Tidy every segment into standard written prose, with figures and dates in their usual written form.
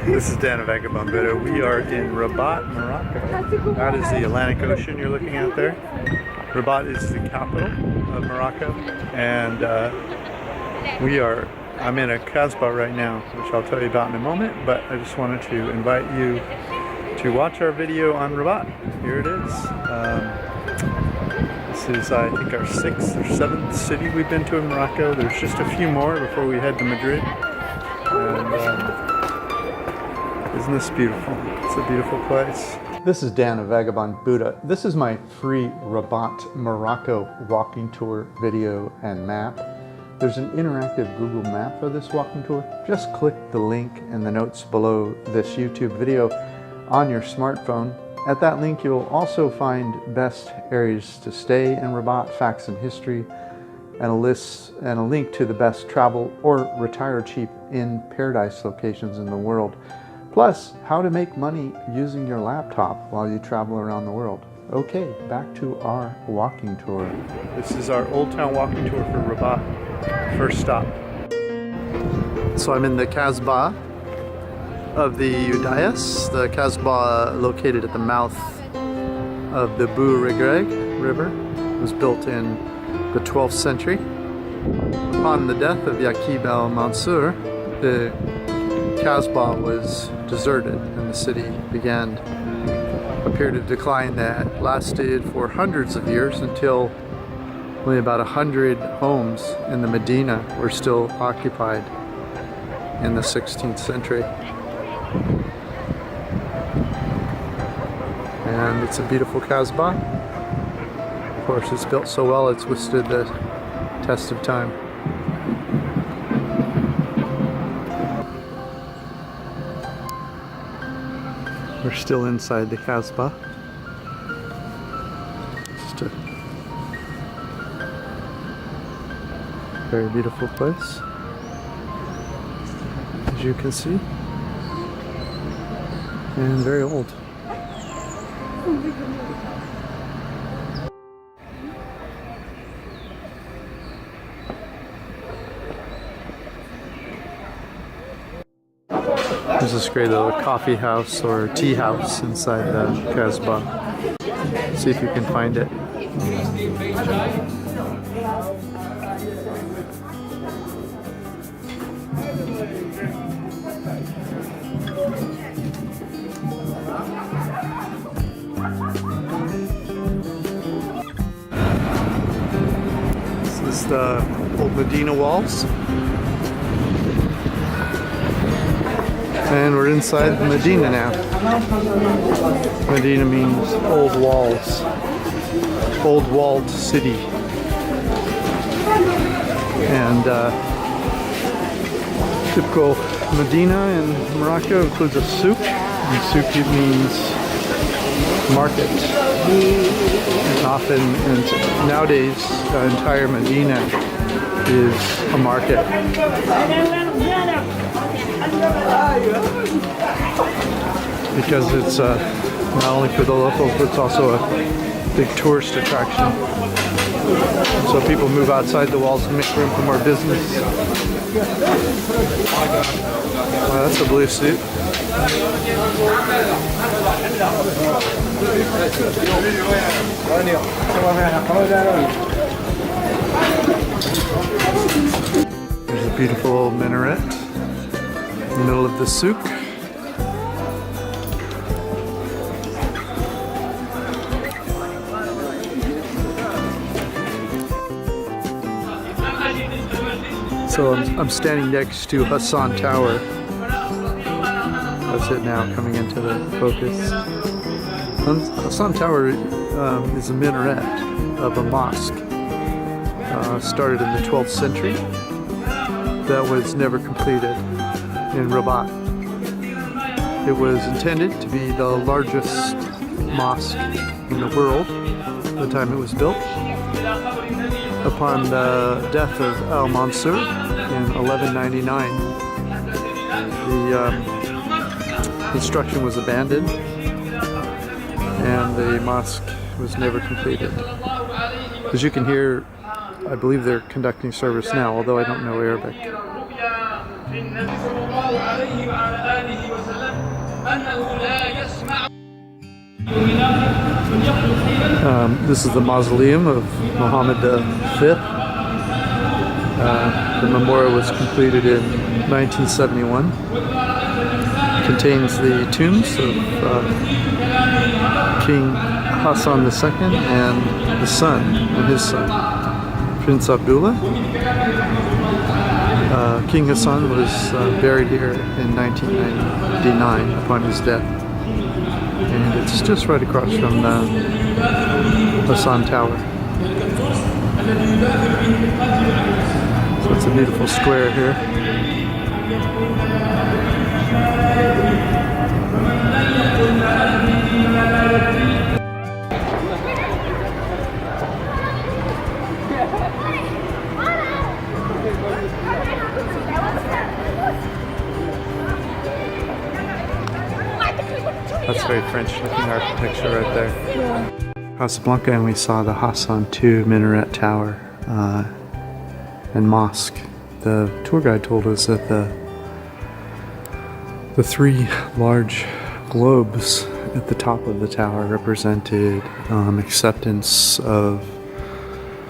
This is Dan of Vagabond Buddha. We are in Rabat, Morocco. That is the Atlantic Ocean you're looking at there. Rabat is the capital of Morocco, and I'm in a Casbah right now, which I'll tell you about in a moment, but I just wanted to invite you to watch our video on Rabat. Here it is. This is, I think, our 6th or 7th city we've been to in Morocco. There's just a few more before we head to Madrid. And isn't this beautiful? It's a beautiful place. This is Dan of Vagabond Buddha. This is my free Rabat Morocco walking tour video and map. There's an interactive Google map for this walking tour. Just click the link in the notes below this YouTube video on your smartphone. At that link, you'll also find best areas to stay in Rabat, facts and history, and a link to the best travel or retire cheap in paradise locations in the world. Plus, how to make money using your laptop while you travel around the world. Okay, back to our walking tour. This is our Old Town walking tour for Rabat. First stop. So I'm in the Casbah of the Udayas, the Casbah located at the mouth of the Bou Regreg River. It was built in the 12th century. Upon the death of Yaqub al-Mansur, the Casbah was deserted and the city began a period of decline that lasted for hundreds of years until only about 100 homes in the Medina were still occupied in the 16th century. And it's a beautiful Casbah. Of course, it's built so well it's withstood the test of time. We're still inside the Casbah. Just a very beautiful place, as you can see, and very old. There's this great little coffee house or tea house inside the Casbah. See if you can find it. This is the old Medina Walls. And we're inside Medina now. Medina means old walls, old walled city. And typical Medina in Morocco includes a souk, and souk means market. And often, and nowadays, the entire Medina is a market. Because it's not only for the locals, but it's also a big tourist attraction. So people move outside the walls to make room for more business. Wow, that's a blue suit. There's a beautiful old minaret in the middle of the souk. So I'm standing next to Hassan Tower. That's it now, coming into the focus. Hassan Tower is a minaret of a mosque started in the 12th century that was never completed in Rabat. It was intended to be the largest mosque in the world at the time it was built. Upon the death of al-Mansur in 1199, the construction was abandoned and the mosque was never completed. As you can hear, I believe they're conducting service now, although I don't know Arabic. This is the Mausoleum of Muhammad V. The memorial was completed in 1971. It contains the tombs of King Hassan II and the son, and his son, Prince Abdullah. King Hassan was buried here in 1999 upon his death. And it's just right across from the Hassan Tower. So it's a beautiful square here. That's very French-looking architecture right there. Yeah. Casablanca, and we saw the Hassan II minaret tower and mosque. The tour guide told us that the three large globes at the top of the tower represented acceptance of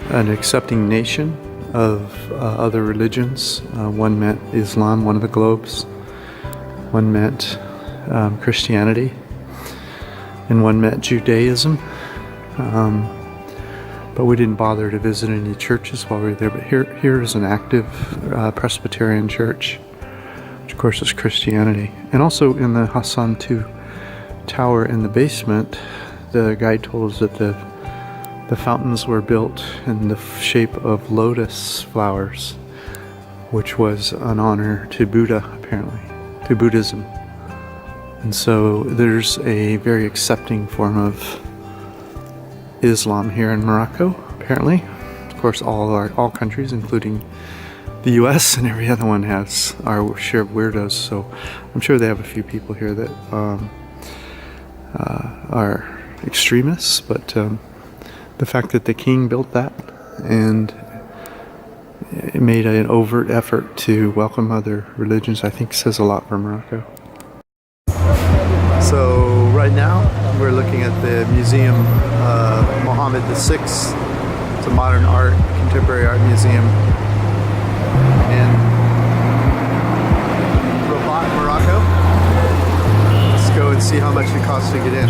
an accepting nation of other religions. One meant Islam, one of the globes. One meant Christianity. And one meant Judaism. But we didn't bother to visit any churches while we were there. But here is an active Presbyterian church, which of course is Christianity. And also in the Hassan II tower in the basement, the guide told us that the fountains were built in the shape of lotus flowers, which was an honor to Buddha, apparently, to Buddhism. And so there's a very accepting form of Islam here in Morocco, apparently. Of course, all countries, including the U.S. and every other one, has our share of weirdos. So I'm sure they have a few people here that are extremists. But the fact that the king built that and it made an overt effort to welcome other religions, I think says a lot for Morocco. So right now we're looking at the Museum of Mohammed VI. It's a modern art, contemporary art museum in Rabat, Morocco. Let's go and see how much it costs to get in.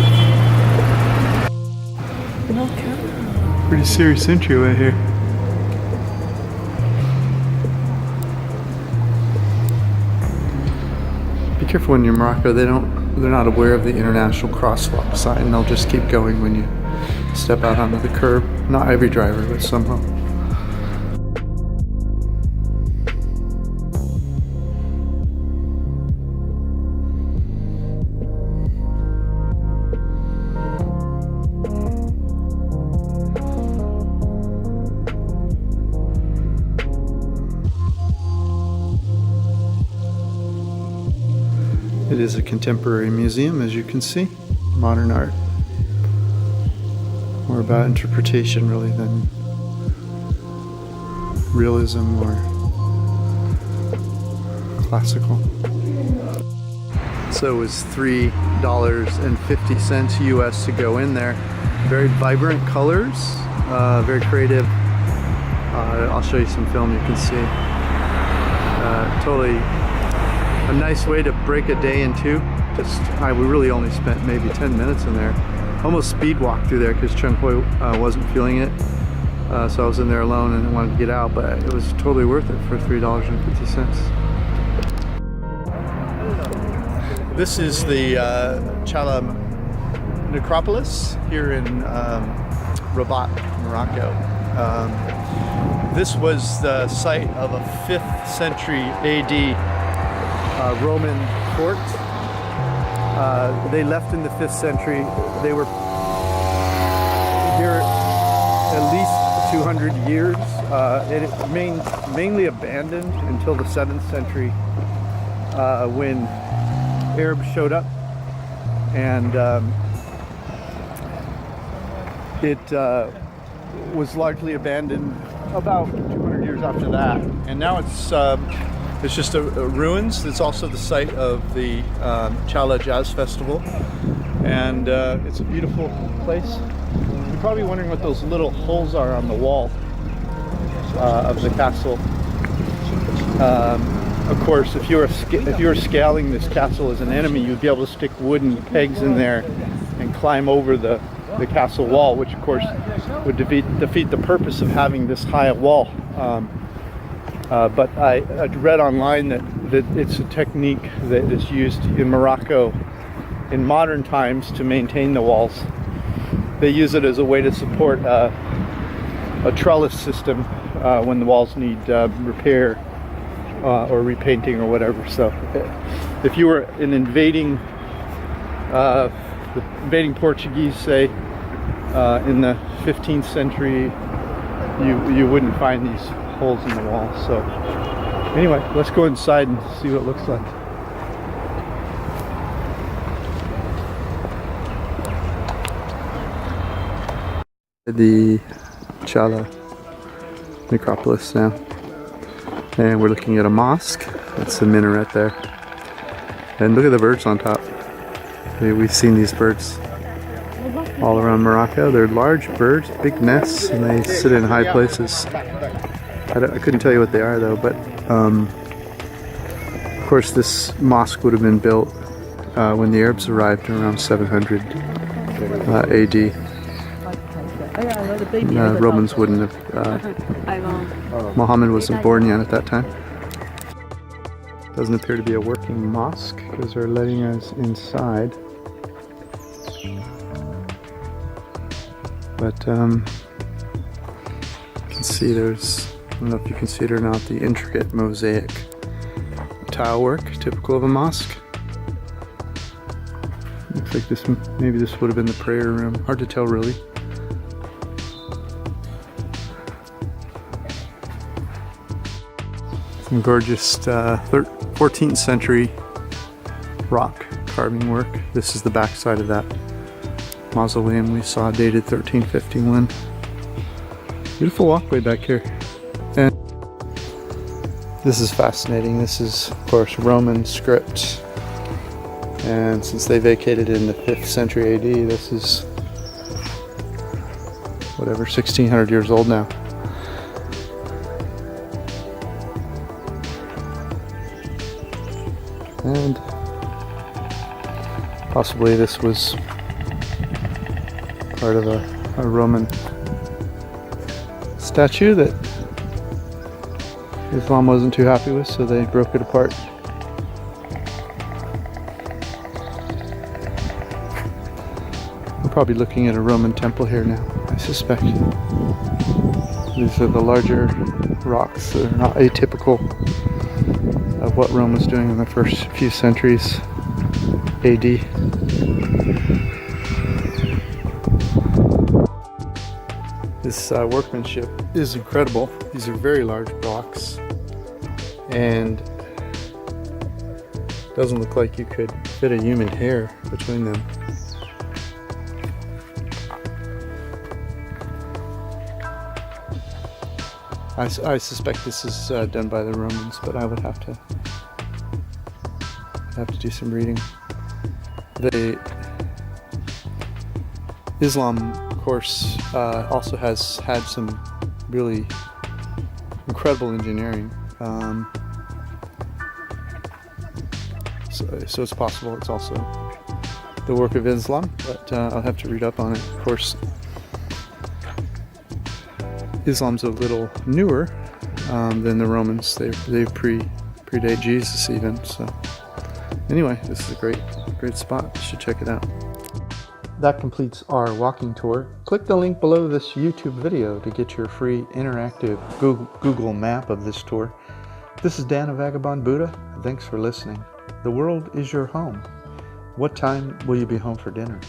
Okay. Pretty serious entryway here. Be careful when you're in Morocco. They're not aware of the international crosswalk sign. They'll just keep going when you step out onto the curb. Not every driver, but some will. It is a contemporary museum, as you can see. Modern art. More about interpretation, really, than realism or classical. So it was $3.50 US to go in there. Very vibrant colors, very creative. I'll show you some film you can see. Totally a nice way to break a day in two. We really only spent maybe 10 minutes in there. Almost speed walked through there because Chung Hoi wasn't feeling it. So I was in there alone and I wanted to get out, but it was totally worth it for $3.50. This is the Challa Necropolis here in Rabat, Morocco. This was the site of a 5th century AD Roman court. They left in the 5th century. They were here at least 200 years. It remained mainly abandoned until the 7th century when Arabs showed up, and it was largely abandoned about 200 years after that. And now it's It's just a ruins. It's also the site of the Challa Jazz Festival, and it's a beautiful place. You're probably wondering what those little holes are on the wall of the castle. Of course, if you were scaling this castle as an enemy, you'd be able to stick wooden pegs in there and climb over the castle wall, which of course would defeat the purpose of having this high a wall. But I read online that it's a technique that is used in Morocco in modern times to maintain the walls. They use it as a way to support a trellis system when the walls need repair or repainting or whatever. So if you were an invading Portuguese, say, in the 15th century, you wouldn't find these holes in the wall. So anyway, let's go inside and see what it looks like. The Challa Necropolis now, and we're looking at a mosque. That's the minaret there, and look at the birds on top. We've seen these birds all around Morocco. They're large birds, big nests, and they sit in high places. I couldn't tell you what they are though, but of course this mosque would have been built when the Arabs arrived around 700 AD. Romans wouldn't have, Mohammed wasn't born yet at that time. Doesn't appear to be a working mosque because they're letting us inside. But you can see there's, I don't know if you can see it or not, the intricate mosaic tile work typical of a mosque. Looks like this, maybe this would have been the prayer room. Hard to tell really. Some gorgeous 14th century rock carving work. This is the back side of that mausoleum we saw, dated 1351. Beautiful walkway back here. And this is fascinating. This is, of course, Roman script. And since they vacated in the 5th century AD, this is whatever, 1600 years old now. And possibly this was part of a Roman statue that Islam wasn't too happy with, so they broke it apart. We're probably looking at a Roman temple here now, I suspect. These are the larger rocks that are not atypical of what Rome was doing in the first few centuries AD. This workmanship is incredible. These are very large blocks, and it doesn't look like you could fit a human hair between them. I suspect this is done by the Romans, but I would have to do some reading. Islam, of course, also has had some really incredible engineering. So it's possible it's also the work of Islam, but I'll have to read up on it. Of course, Islam's a little newer than the Romans. They predate Jesus even. So anyway, this is a great spot. You should check it out. That completes our walking tour. Click the link below this YouTube video to get your free interactive Google map of this tour. This is Dan of Vagabond Buddha. Thanks for listening. The world is your home. What time will you be home for dinner?